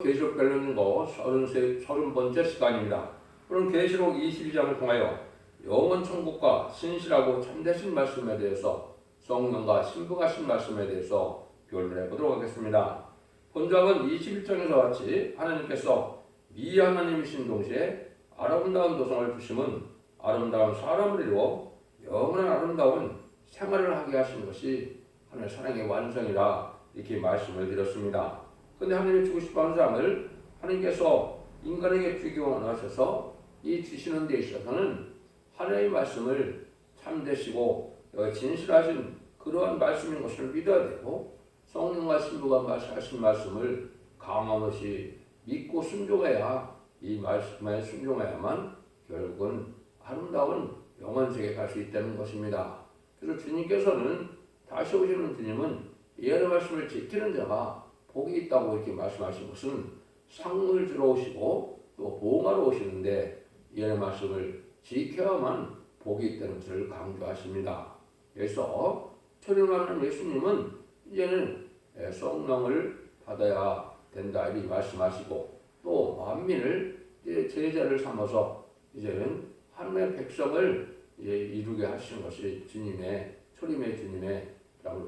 계시록 별로는 거 30번째 시간입니다. 오늘 계시록 22장을 통하여 영원 천국과 신실하고 참되신 말씀에 대해서 성령과 신부가신 말씀에 대해서 교류를 해보도록 하겠습니다. 본장은 21장에서 같이 하나님께서 미 하나님이신 동시에 아름다운 도성을 주심은 아름다운 사람을 이루어 영원한 아름다운 생활을 하게 하신 것이 하나님의 사랑의 완성이라 이렇게 말씀을 드렸습니다. 그런데 하나님이 주고 싶어하는 사람을 하나님께서 인간에게 주기 원하셔서 이 주시는 데 있어서는 하나님의 말씀을 참되시고 진실하신 그러한 말씀인 것을 믿어야 되고 성령과 신부가 하신 말씀을 강함없이 믿고 순종해야 이 말씀에 순종해야만 결국은 아름다운 영원세계에 갈 수 있다는 것입니다. 그래서 주님께서는 다시 오시는 주님은 예언의 말씀을 지키는 자가 복이 있다고 이렇게 말씀하신 것은 상을 주러 오시고 또 보응하러 오시는데 예언의 말씀을 지켜야만 복이 있다는 것을 강조하십니다. 그래서 초림하는 예수님은 이제는 성령을 받아야 된다 이렇게 말씀하시고 또 만민을 제자를 삼아서 이제는 하나님의 백성을 이루게 하시는 것이 주님의 초림의 주님의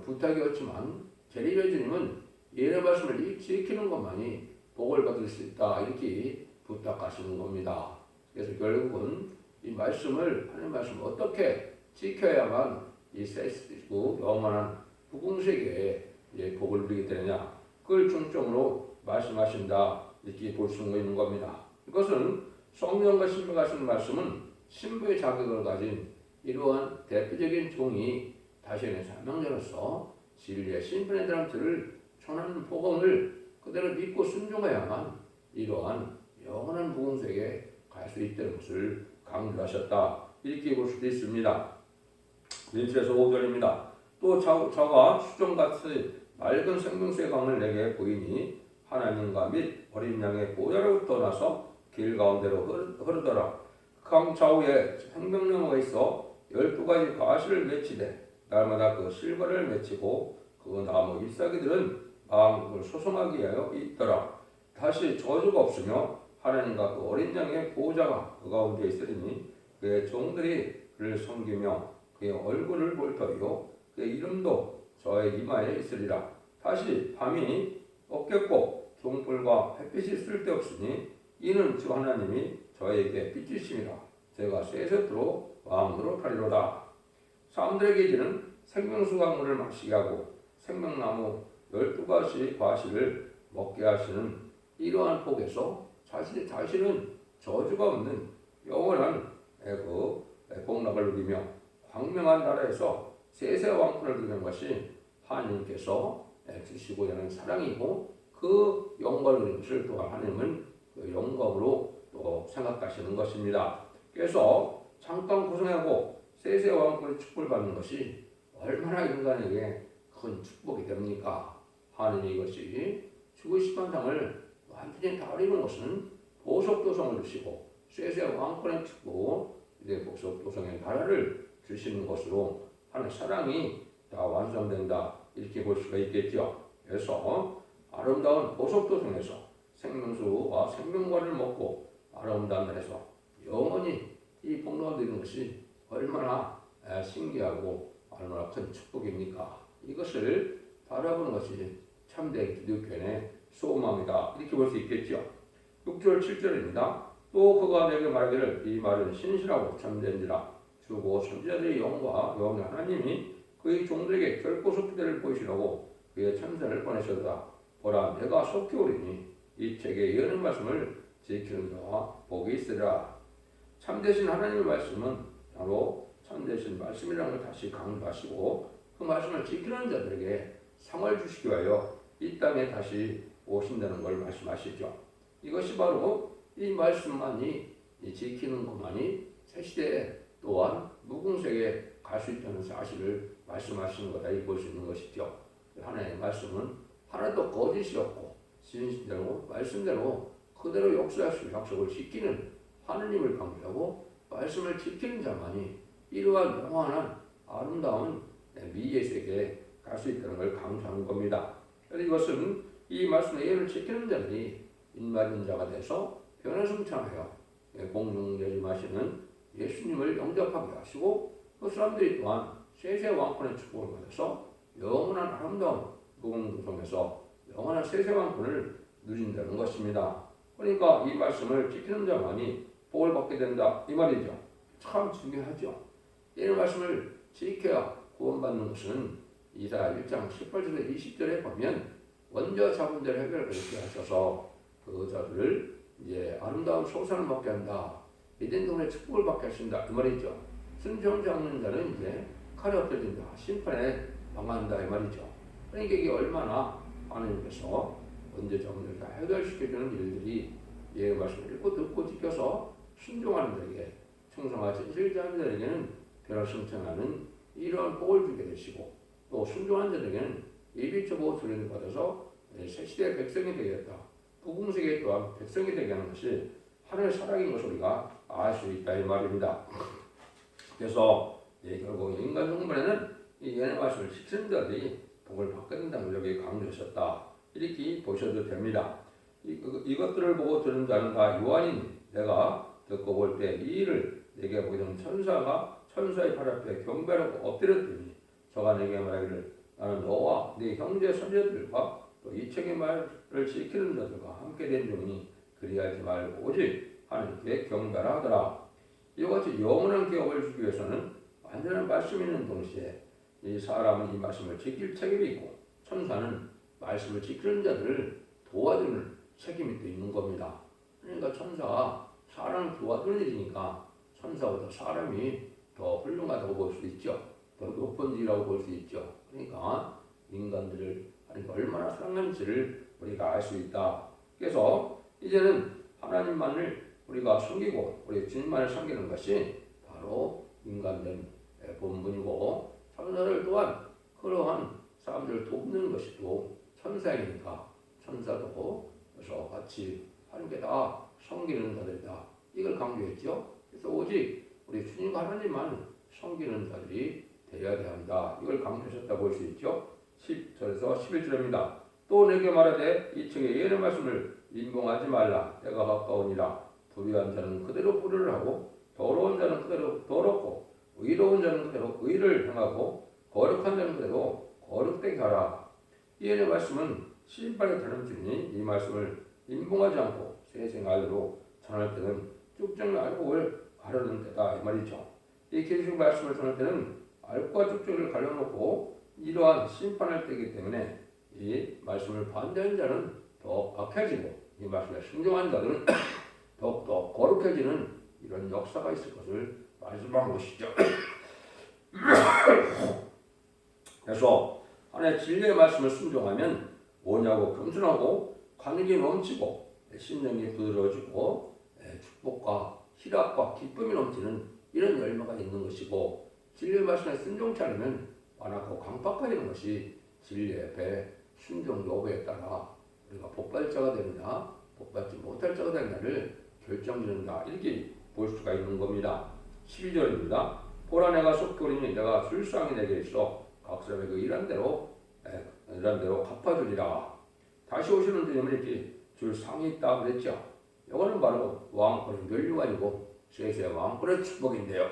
부탁이었지만 재림의 주님은 예언의 말씀을 지키는 것만이 복을 받을 수 있다 이렇게 부탁하시는 겁니다. 그래서 결국은 이 말씀을 하나님의 말씀을 어떻게 지켜야만 이 세시고 영원한 부궁세계에 복을 누리게 되느냐 그걸 중점으로 말씀하신다 이렇게 볼 수 있는 겁니다. 이것은 성령과 신부가 하시는 말씀은 신부의 자격을 가진 이러한 대표적인 종이 다시는 사명자로서 진리의 신분의 사람들을 전하는 복음을 그대로 믿고 순종해야만 이러한 영원한 부흥세계에 갈 수 있다는 것을 강조하셨다 이렇게 볼 수도 있습니다. 1절에서 5절입니다. 또 저가 수정같이 맑은 생명수의 강을 내게 보이니 하나님과 및 어린 양의 보혈을 떠나서 길 가운데로 흐르더라. 강 좌우에 생명나무가 있어 12가지 과실을 맺히되 날마다 그 실과를 맺히고 그 나무 잎사귀들은 마음을 소송하게 하여 있더라. 다시 저주가 없으며 하나님과 그 어린 양의 보호자가 그 가운데 있으리니 그의 종들이 그를 섬기며 그의 얼굴을 볼 터이요 그의 이름도 저의 이마에 있으리라. 다시 밤이 없겠고 동불과 햇빛이 쓸데없으니 이는 주 하나님이 저에게 빛이심이라. 제가 쇠셋으로 마음으로 타리로다. 사람들에게 이제는 생명수 강물을 마시게 하고 생명나무 12가지 과실을 먹게 하시는 이러한 복에서 자신은 저주가 없는 영원한 복락을 누리며 광명한 나라에서 세세 왕권을 누리는 것이 하나님께서 주시고자 하는 사랑이고 그 영광을 누리는 것을 또한 하나님은 그 영광으로 또 생각하시는 것입니다. 그래서 잠깐 고생하고 세세 왕권의 축복을 받는 것이 얼마나 인간에게 큰 축복이 됩니까? 하나님이 이것이 주고 싶은 상을 완전히 다 이루는 것은 보석도성을 주시고 쇠쇠 왕권의 축복, 이제 보석도성의 나라를 주시는 것으로 하나님의 사랑이 다 완성된다 이렇게 볼 수가 있겠죠. 그래서 아름다운 보석도성에서 생명수와 생명과를 먹고 아름다운 날에서 영원히 이 복락을 누리는 것이 얼마나 신기하고 얼마나 큰 축복입니까? 이것을 바라보는 것이 참된 기독교인의 소망이다 이렇게 볼 수 있겠죠. 6절 7절입니다. 또 그가 내게 말하기를 이 말은 신실하고 참된지라. 주고 선지자들의 영과 영의 하나님이 그의 종들에게 결코 속기들을 보이시라고 그의 천사를 보내셨다. 보라 내가 속히 오리니 이 책의 예언의 말씀을 지키는 자와 복이 있으리라. 참되신 하나님의 말씀은 바로 참되신 말씀이라는 걸 다시 강조하시고 그 말씀을 지키는 자들에게 상을 주시기 위하여 이 땅에 다시 오신다는 걸 말씀하시죠. 이것이 바로 이 말씀만이 지키는 것만이 새 시대에 또한 무궁세계에 갈 수 있다는 사실을 말씀하시는 거다 이 볼 수 있는 것이죠. 하나님의 말씀은 하나도 거짓이 없고 진실대로 말씀대로 그대로 역사하시고 약속을 지키는 하느님을 강조하고 말씀을 지키는 자만이 이러한 영원한 아름다운 미의 세계에 갈 수 있다는 걸 강조하는 겁니다. 그래서 이것은 이 말씀의 예를 지키는 자들이 인맞은 자가 돼서 변을 승천하여 공중내림하시는 예수님을 영접하게 하시고 그 사람들이 또한 세세 왕권의 축복을 받아서 영원한 아름다운 무궁무성에서 영원한 세세 왕권을 누린다는 것입니다. 그러니까 이 말씀을 지키는 자만이 복을 받게 된다 이 말이죠. 참 중요하죠. 이 말씀을 지켜야 구원받는 것은 이사야 1장 18절에 20절에 보면 먼저 자본들 해결을 그렇게 하셔서 그 자들을 이제 아름다운 소산을 먹게 한다. 믿은 동안에 축복을 받게 하신다 이 말이죠. 순종하지 않는 자는 이제 칼에 엎드진다. 심판에 망한다 이 말이죠. 그러니까 이게 얼마나 하나님께서 언제 자본들 다 해결시켜주는 일들이 예 말씀을 읽고 듣고 지켜서 순종하는 자에게 충성하지 진실자는 자에게는 변화 승천하는 이러한 복을 주게 되시고 또 순종한 자에게는 예비처보 소리를 받아서 새 시대의 백성이 되겠다. 부궁세계 또한 백성이 되게 하는 것이 하늘의 사랑인 것을 우리가 알 수 있다 이 말입니다. 그래서 결국 인간 성분에는 이 예언의 말씀을 지키는 자들이 복을 받게 된다는 여기 강조하셨다. 이렇게 보셔도 됩니다. 이것들을 보고 들은 자는 다 요한이니 내가 듣고 볼 때 이 일을 내게 보이던 천사의 팔 앞에 경배하고 엎드렸더니 저가 내게 말하기를 나는 너와 네 형제 선녀들과 또 이 책의 말을 지키는 자들과 함께 된 중이니 그리하지 말고 오직 하나님께 경배하라 하더라. 이같이 영원한 기업을 주기 위해서는 완전한 말씀이 있는 동시에 이 사람은 이 말씀을 지킬 책임이 있고 천사는 말씀을 지키는 자들을 도와주는 책임이 또 있는 겁니다. 그러니까 천사가 사람을 도와주는 일이니까 천사보다 사람이 더 훌륭하다고 볼 수 있죠. 더 높은 일이라고 볼 수 있죠. 그러니까 인간들을 얼마나 사랑하는지를 우리가 알 수 있다. 그래서 이제는 하나님만을 우리가 섬기고 우리 주님만을 섬기는 것이 바로 인간된 본분이고 천사들 또한 그러한 사람들을 돕는 것이 또 천사이니까 천사도 그래서 같이 하나님께 다 섬기는 자들이다. 이걸 강조했죠. 그래서 오직 우리 주님 하나님만 섬기는 자들이 되어야 합니다. 이걸 강조하셨다고 볼 수 있죠. 10절에서 11절입니다. 또 내게 말하되 이 층에 예언의 말씀을 인봉하지 말라. 때가 가까우니라. 불의한 자는 그대로 불의를 하고 더러운 자는 그대로 더럽고 의로운 자는 그대로 의를 행하고 거룩한 자는 그대로 거룩되게 하라. 이 예언의 말씀은 시집발에 다른 주인이 이 말씀을 인봉하지 않고 세생알로 전할 때는 쭉정이 알곡을 가려는 때다 이 말이죠. 이 계시록 말씀을 전할 때는 알곡과 쭉정을 갈려놓고 이러한 심판할 때이기 때문에 이 말씀을 반대하는 자는 더 악해지고 이 말씀에 순종한 자들은 더욱더 거룩해지는 이런 역사가 있을 것을 말씀한 것이죠. 그래서 하나님의 진리의 말씀을 순종하면 뭐냐고 겸손하고 관익이 넘치고 심령이 부드러워지고 축복과 희락과 기쁨이 넘치는 이런 열매가 있는 것이고 진리의 말씀에 순종치 않으면 완악하고 강팍해지는 것이 진리의 배 순종 여부에 따라 우리가 복받을 자가 되느냐 복받지 못할 자가 되느냐를 결정짓는다 이렇게 볼 수가 있는 겁니다. 12절입니다. 보라 내가 속히 오리니 내가 술상이 내게 있어 각 사람의 그 일한 대로 갚아주리라. 다시 오시는 주님은 이렇게 줄 상이 있다 그랬죠. 이거는 바로 왕권의 멸류관이고 세세 왕권의 축복인데요.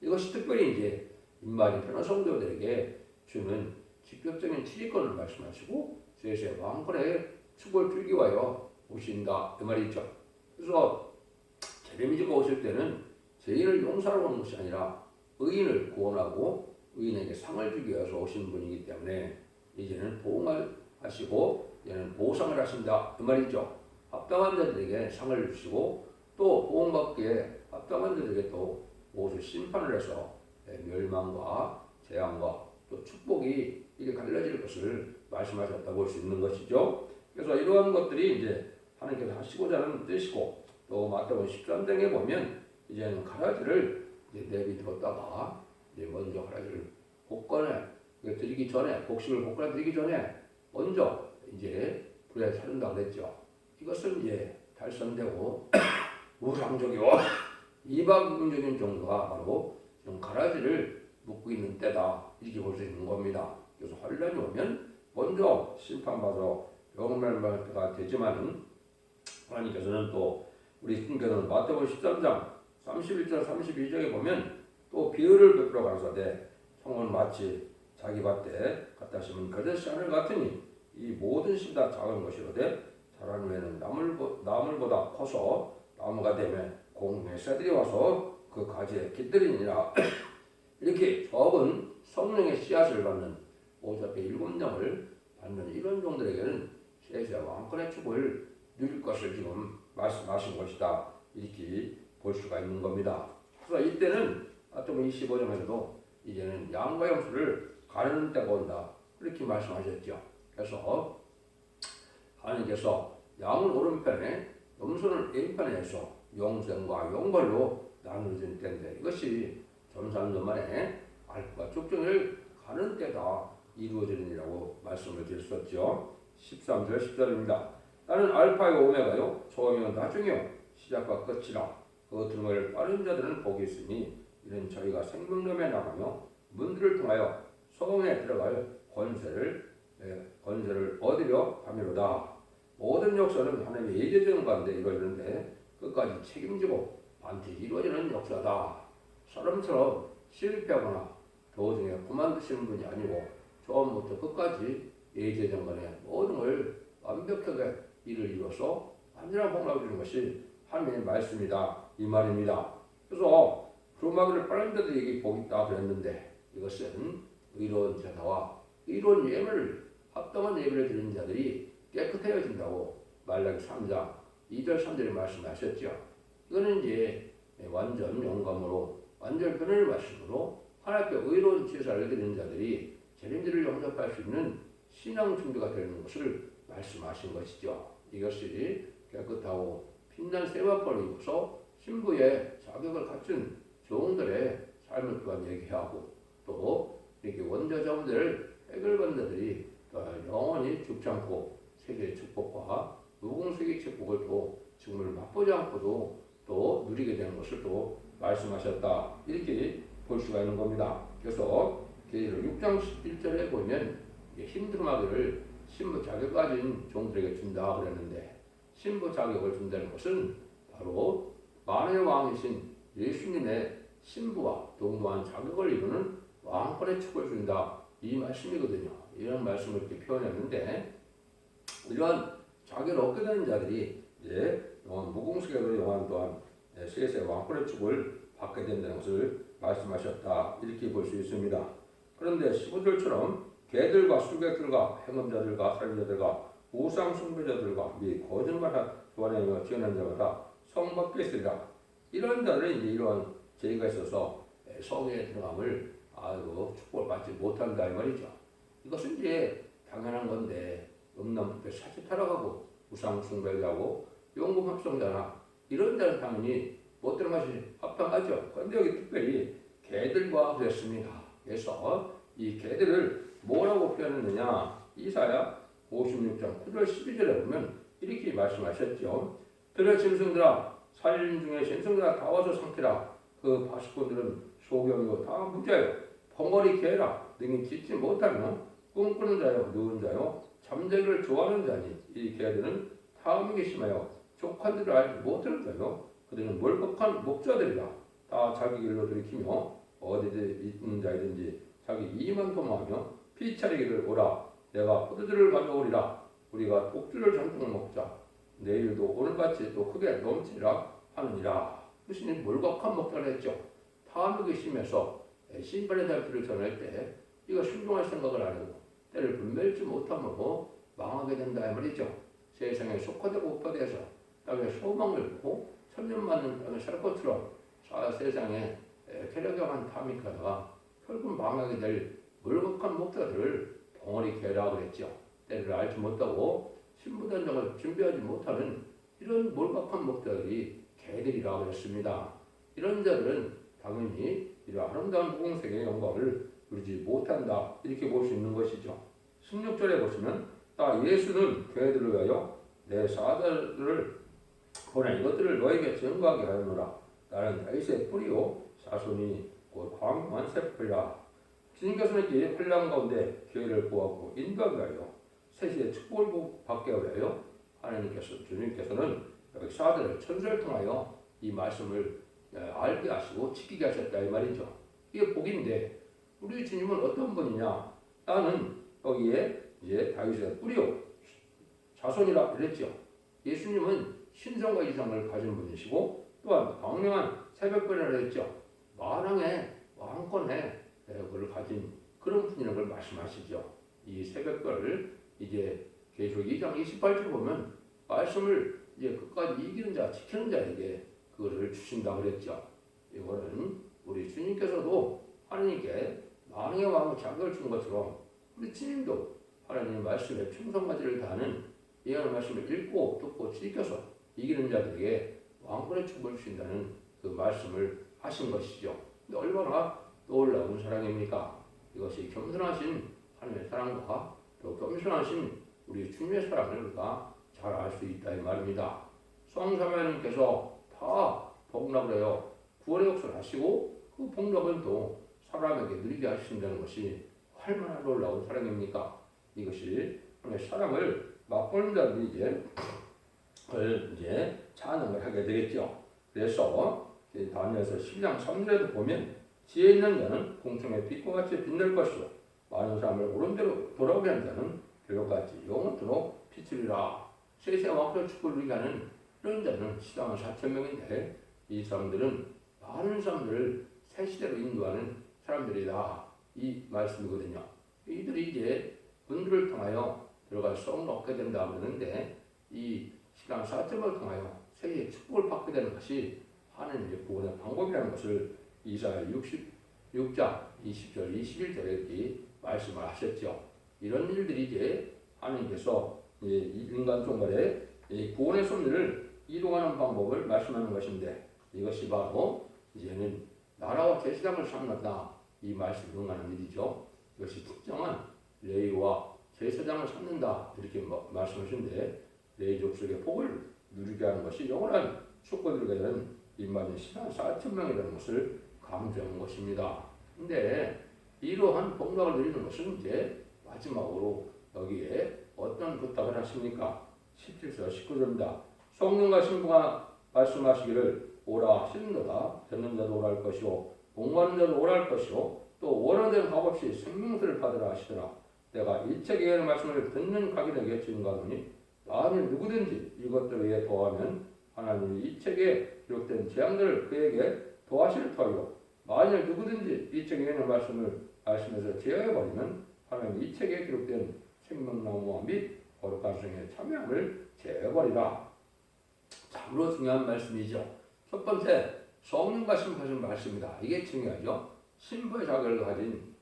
이것이 특별히 이제 인마디 변화 성도들에게 주는 직접적인 취지권을 말씀하시고 세세 왕권의 축복을 주기 위하여 오신다 그 말이죠. 그래서 재림지가 오실 때는 죄인을 용서하러 오는 것이 아니라 의인을 구원하고 의인에게 상을 주기 위해서 오신 분이기 때문에 이제는 보응을 하시고 이제는 보상을 하신다 그 말이죠. 합당한 자들에게 상을 주시고 또 보응받기에 합당한 자들에게 또 모두 심판을 해서 멸망과 재앙과 또 축복이 이게 갈라질 것을 말씀하셨다고 볼 수 있는 것이죠. 그래서 이러한 것들이 이제 하나님께서 하시고자 하는 뜻이고 또 마태복음 13장에 보면 이제는 가라지를 이제 내비두었다가 이제 먼저 가라지를 볶아내 드리기 전에 곡식을 볶아 드리기 전에 먼저 이제 불에 사른다 그랬죠. 이것은 이제 달성되고 우상적이고 이방적인 정도가 바로 지금 가라지를 묶고 있는 때다 이렇게 볼 수 있는 겁니다. 그래서 환란이 오면 먼저 심판받아 영멸할 때가 되지만은 하나님께서는 또 우리 주님께서는 마태복음 13장 31절 32절에 보면 또 비유를 베풀어 가라사대 성은 마치 자기 밭에 갖다 심은 거짓 하늘 같으니 이 모든 심 다 작은 것이로되 자란 후에는 나물보다 커서 나무가 되며 공중의 새들이 와서 그 가지에 깃들이니라. 이렇게 적은 성령의 씨앗을 받는 어차피 7명을 받는 이런 종들에게는 세세 왕권의 축을 누릴 것을 지금 말씀하신 것이다. 이렇게 볼 수가 있는 겁니다. 그래서 이때는 마태복음 25장에서도 이제는 양과 염소를 가르는 때가 온다. 그렇게 말씀하셨죠. 그래서 하나님께서 양은 오른편에 염소는 왼편에 해서 용생과 용벌로 나누어진 때인데 이것이 점산도만에 알과 쭉정을 가는 때다 이루어지느니라고 말씀을 드렸었죠. 13절 10절입니다. 나는 알파요 오메가요 처음이요 나중이요 시작과 끝이라 그 등을 빠른 자들은 복이 있으니 이는 저희가 생명론에 나가며 문들을 통하여 성에 들어갈 권세를 얻으려 함이로다. 모든 역사는 하나님의 예제적 가운데 이루어지는데 끝까지 책임지고 반드시 이루어지는 역사다. 사람처럼 실패하거나 도중에 그만두시는 분이 아니고 처음부터 끝까지 예제정간에 모든 걸 완벽하게 일을 이루어서 완전한 복락을 주는 것이 하나님의 말씀이다. 이 말입니다. 그래서 두루마기를 빨는 자들에게 복이 있다 그랬는데 이것은 의로운 제사와 의로운 예물을 합당한 예배를 드리는 자들이 깨끗해진다고 말라기 3장 2절 3절에 말씀하셨죠. 이거는 이제 완전 영감으로 완전 변화의 말씀으로 하나님께 의로운 제사를 드리는 자들이 죄인들을 용납할 수 있는 신앙 준비가 되는 것을 말씀하신 것이죠. 이것이 깨끗하고 빛난 세마포를 입어서 신부의 자격을 갖춘 종들의 삶을 또한 얘기하고 또 이렇게 원저자분들 해결받는 자들이 영원히 죽지 않고 세계의 축복과 무궁세계의 축복을 또 지금을 맛보지 않고도 또 누리게 되는 것을 또 말씀하셨다. 이렇게 볼 수가 있는 겁니다. 그래서 6장 11절에 보면 힘들음하기를 신부 자격 가진 종들에게 준다 그랬는데 신부 자격을 준다는 것은 바로 만의 왕이신 예수님의 신부와 동등한 자격을 이루는 왕권의 축을 준다. 이 말씀이거든요. 이런 말씀을 이렇게 표현했는데 이러한 자격을 얻게 되는 자들이 이제 영원 무궁수계로 영원 또한 세세 왕권의 축을 받게 된다는 것을 말씀하셨다. 이렇게 볼 수 있습니다. 그런데 15절처럼 개들과 술객들과 행음자들과 살인자들과 우상 숭배자들과 및 거짓말한 교환행위와 지어낸 자마다 성 밖에 있으리라. 이런 자들은 이제 이러한 죄가 있어서 성에 들어감을 축복을 받지 못한다 이 말이죠. 이것은 이제 당연한 건데 음란부터 사치 타락하고 우상 숭배자고 용금 합성자나 이런 자는 당연히 못 들어가시 합당하죠. 그런데 여기 특별히 개들과 그랬습니다. 그래서 이 개들을 뭐라고 표현했느냐? 이사야 56장 9절 12절에 보면 이렇게 말씀하셨죠. 들의 짐승들아 살인 중에 짐승들아 다 와서 삼키라. 그 바식꾼들은 소경이고 다 무자요. 벙어리 개라. 능히 짖지 못하며 꿈꾸는 자요 누운 자요 잠자기를 좋아하는 자니 이 개들은 탐욕이 심하여 족한 들을 알지 못하는 자요 그들은 몰복한 목자들이라. 다 자기 길로 들이키며 어디에 있는 자이든지 자기 이만 도모하며 피차리기를 오라. 내가 포도주를 가져오리라. 우리가 독주를 잔뜩 먹자. 내일도 오늘같이 또 크게 넘치리라 하느니라. 무슨 몰복한 목자를 했죠. 탐욕이 심해서 신발의 달기를 전할 때 이거 순종할 생각을 안 하고 때를 분별치 못함으로 망하게 된다 이 말이죠. 세상에 속화되고 오파돼서 땅에 소망을 보고 천년만년 땅을 살 것처럼 세상에 쾌락한 탐이 가다가 결국 망하게 될 물겁한 목자들을 벙어리 개라고 그랬죠. 때를 알지 못하고 신부단장을 준비하지 못하는 이런 몰박한 목자들이 개들이라고 했습니다. 이런 자들은 당연히 이런 아름다운 무공색의 영광을 누리지 못한다. 이렇게 볼 수 있는 것이죠. 16절에 보시면 예수는 교회들을 위하여 내 사자들을 보내 이것들을 너에게 증거하게 하였노라. 나는 다윗의 뿌리요 자손이 곧 광명한 세풀이라. 주님께서는 이 환난 가운데 교회를 구하고 인도하게 하여 세시의 축복을 받게 하여 주님께서는 역사들을 천사를 통하여 이 말씀을 알게 하시고 지키게 하셨다 이 말이죠. 이게 복인데 우리 주님은 어떤 분이냐? 나는 여기에 이제 다윗의 뿌리요 자손이라 그랬죠. 예수님은 신성과 이성을 가진 분이시고 또한 광명한 새벽별이라 했죠. 만왕의 왕권의 그걸 가진 그런 분이라는 걸 말씀하시죠. 이 새벽별을 이제 계시록 2장 28절 보면 말씀을 이제 끝까지 이기는 자, 지키는 자에게 그거를 주신다고 그랬죠. 이거는 우리 주님께서도 하나님께 만왕의 왕의 자격을 준 것처럼 우리 주님도 하나님의 말씀에 충성가지를 다하는 예언의 말씀을 읽고 듣고 지켜서 이기는 자들에게 왕권의 축복을 주신다는 그 말씀을 하신 것이죠. 근데 얼마나 놀라운 사랑입니까? 이것이 겸손하신 하나님의 사랑과 또 겸손하신 우리 주님의 사랑을 우리가 잘 알 수 있다 이 말입니다. 성사마님께서 다 복락을 해요. 구원의 역사를 하시고 그 복락은 또 사람에게 누리게 하신다는 것이 얼마나 놀라운 사랑입니까? 이것이 하나님의 사랑을 맛보는 자들이 이제 찬양을 하게 되겠죠. 그래서 다니엘서 10장 3절에도 보면 지혜 있는 자는 공중의 빛과 같이 빛날 것이요 많은 사람을 오른대로 돌아오게 하는 자는 별같이 영원토록 빛이리라. 세세와 왕권의 축복을 누리게 하는 이런 자는 시장은 4,000명인데 이 사람들은 많은 사람들을 새 시대로 인도하는 사람들이다. 이 말씀이거든요. 이들이 이제 분들을 통하여 들어갈 소원을 얻게 된다 그러는데 이 시간 4점을 통하여 세계의 축복을 받게 되는 것이 하나님의 구원의 방법이라는 것을 이사야 66장 20절 21절에 이렇게 말씀을 하셨죠. 이런 일들이 이제 하나님께서 인간 종말의 구원의 섭리를 이동하는 방법을 말씀하는 것인데 이것이 바로 이제는 나라와 제사장을 삼는다 이 말씀을 응하는 일이죠. 이것이 특정한 레위와 제사장을 삼는다 이렇게 말씀하시는데 레위 족속의 복을 누리게 하는 것이 영원한 축복을 누리게 되는 인마진 시간 4,000명이라는 것을 강조한 것입니다. 근데 이러한 복락을 누리는 것은 이제 마지막으로 여기에 어떤 부탁을 하십니까? 17절 19절입니다. 성령과 신부가 말씀하시기를 오라 신도다 듣는 자도 오라 할 것이요 목마른 자도 오라 할 것이요 또 원하는 대로 값없이 생명수를 받으라 하시더라. 내가 이 책에 있는 말씀을 듣는 각인에게 증거하노니 만일 누구든지 이것들을 위해 더하면 하나님이 이 책에 기록된 재앙들을 그에게 더하실 터이요 만일 누구든지 이 책에 있는 말씀을 말씀에서 제어해버리면 하나님이 이 책에 기록된 생명나무와 및 거룩한 성의 참여함을 제어해버리라. 참으로 중요한 말씀이죠. 첫 번째 성령과 신부하신 말씀이다. 이게 중요하죠. 신부의 자격을 가진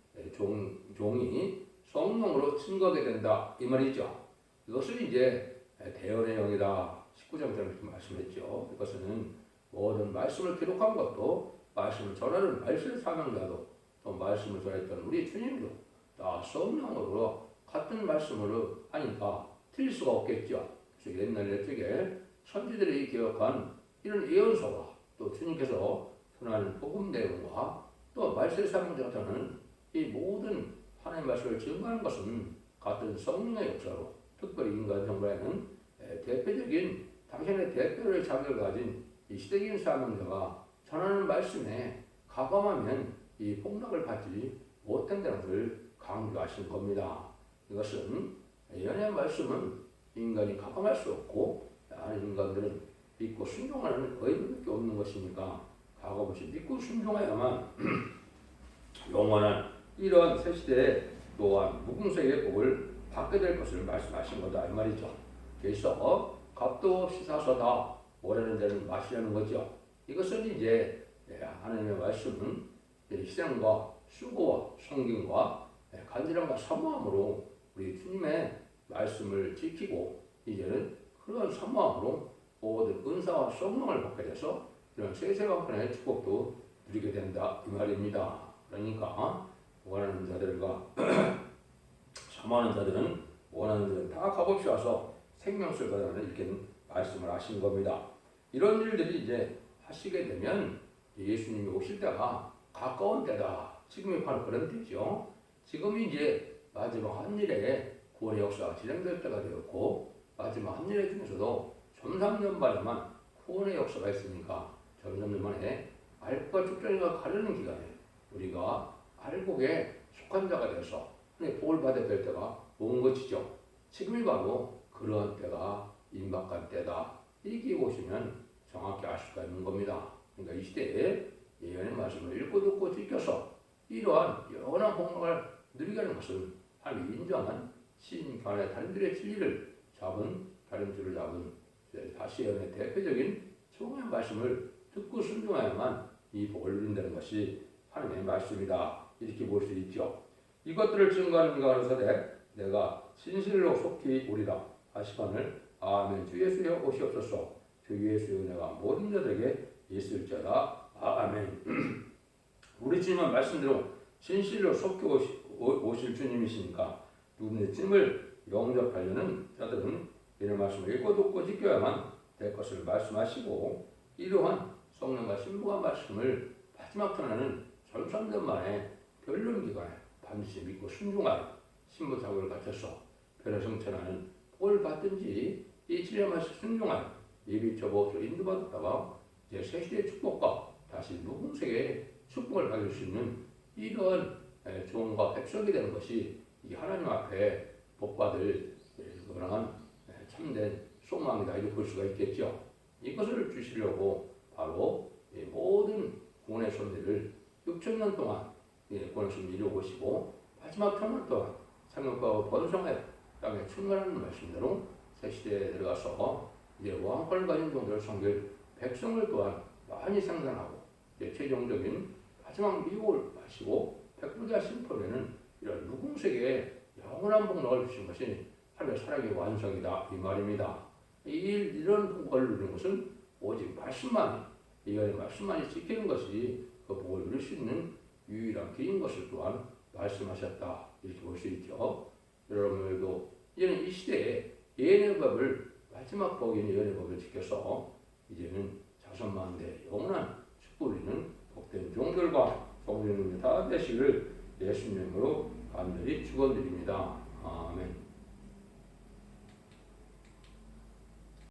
종이 성령으로 증거하게 된다 이 말이죠. 이것을 이제 대언의 영이다 19장 때 이렇게 말씀했죠. 이것은 모든 말씀을 기록한 것도 말씀을 전하는 말씀 사명자도 또 말씀을 전했던 우리 주님도 다 성령으로 같은 말씀으로 하니까 틀릴 수가 없겠죠. 그래서 옛날 옛적에 선지들이 기억한 이런 예언서와 또 주님께서 전하는 복음 내용과 또 말씀 사명자가 전하는 이 모든 하나님의 말씀을 증거하는 것은 같은 성령의 역사로 특별히 인간 정부에는 대표적인 당신의 대표를 자격을 가진 이 시대적인 사명자가 전하는 말씀에 가감하면 이 복락을 받지 못한다는 것을 강조하신 겁니다. 이것은 예언의 말씀은 인간이 가감할 수 없고 인간들은 믿고 순종하는 의무밖에 없는 것이니까 가감없이 믿고 순종해야만 영원한 이러한 새 시대에 또한 무궁세의 복을 받게 될 것을 말씀하신 거다 이 말이죠. 그래서 값도 없이 사서 다 원하는 대로 마시려는 거죠. 이것은 이제 하나님의 말씀은 희생과 수고와 성김과 간절함과 사모함으로 우리 주님의 말씀을 지키고 이제는 그런 사모함으로 모든 은사와 성령을 받게 돼서 이런 세세방편의 축복도 누리게 된다 이 말입니다. 그러니까 원하는 자들과 사모하는 자들은 원하는 자들은 다 값없이 와서 생명수를 받아라는 이렇게 말씀을 하신 겁니다. 이런 일들이 이제 하시게 되면 예수님이 오실 때가 가까운 때다. 지금이 바로 그런 때죠. 지금이 이제 마지막 한일에 구원의 역사가 진행될 때가 되었고 마지막 한일의 중에서도 점삼년 만에만 구원의 역사가 있으니까 점삼년 만에 알과 죽전이가 가르는 기간에 우리가 알곡에 속한 자가 돼서 복을 받아야 될 때가 온 것이죠. 지금이 바로 그러한 때가 임박한 때다. 이렇게 보시면 정확히 알 수가 있는 겁니다. 그러니까 이 시대에 예언의 말씀을 읽고 듣고 지켜서 이러한 영원한 복락을 누리게 하는 것은 하나님이 인정한 신간의 다른들의 진리를 잡은 다른들을 잡은 다시 예언의 대표적인 성령의 말씀을 듣고 순종하야만 이 복을 누린다는 것이 하나님의 말씀이다. 이렇게 볼 수 있죠. 이것들을 증거하는 이가 가로사대 내가 진실로 속히 오리라 하시거늘 아멘. 주 예수여 오시옵소서. 주 예수의 은혜가 모든 자들에게 있을지어다. 아멘. 우리 주님은 말씀대로 진실로 속히 오실 주님이시니까 누구의 주님을 영접하려는 자들은 이런 말씀을 읽고 듣고 지켜야만 될 것을 말씀하시고 이러한 성령과 신부가 말씀을 마지막 전하는 전산년 만에 결론 기간에 반드시 믿고 순종하여 신부 사고를 갖춰서 별의 성천하는 복을 받든지 이 진리의 말씀 순종하여 예비 접어서 인도받았다가 이제 새 시대의 축복과 다시 무궁색의 축복을 받을 수 있는 이러한 종과 백성이 되는 것이 이 하나님 앞에 복받을 그러한 참된 소망이다 이렇게 볼 수가 있겠죠. 이것을 주시려고 바로 모든 구원의 손들을 6천년 동안 구원의 손을 이루어오시고 마지막 천년 동안 상륙과 번성하여 땅에 충만하는 말씀대로 새 시대에 들어가서 이제 왕권을 가진 종들을 섬길 백성을 또한 많이 생산하고 이제 최종적인 마지막 미국을 마시고 백부자 심판에는 이런 무궁색의 영원한 복락을 주신 것이 하나님의 사랑의 완성이다 이 말입니다. 이런 복을 누리는 것은 오직 말씀만 이거의 말씀만이 지키는 것이 그 복을 누릴 수 있는 유일한 길인 것을 또한 말씀하셨다 이렇게 볼 수 있죠. 여러분들도 이제는 이 시대에 예언의 법을 마지막 복인 예언의 법을 지켜서 이제는 자손만대 영원한 축복을 이루는 복된 종들과 종들이 다 되시기를 예수님으로 간절히 축원드립니다. 아멘.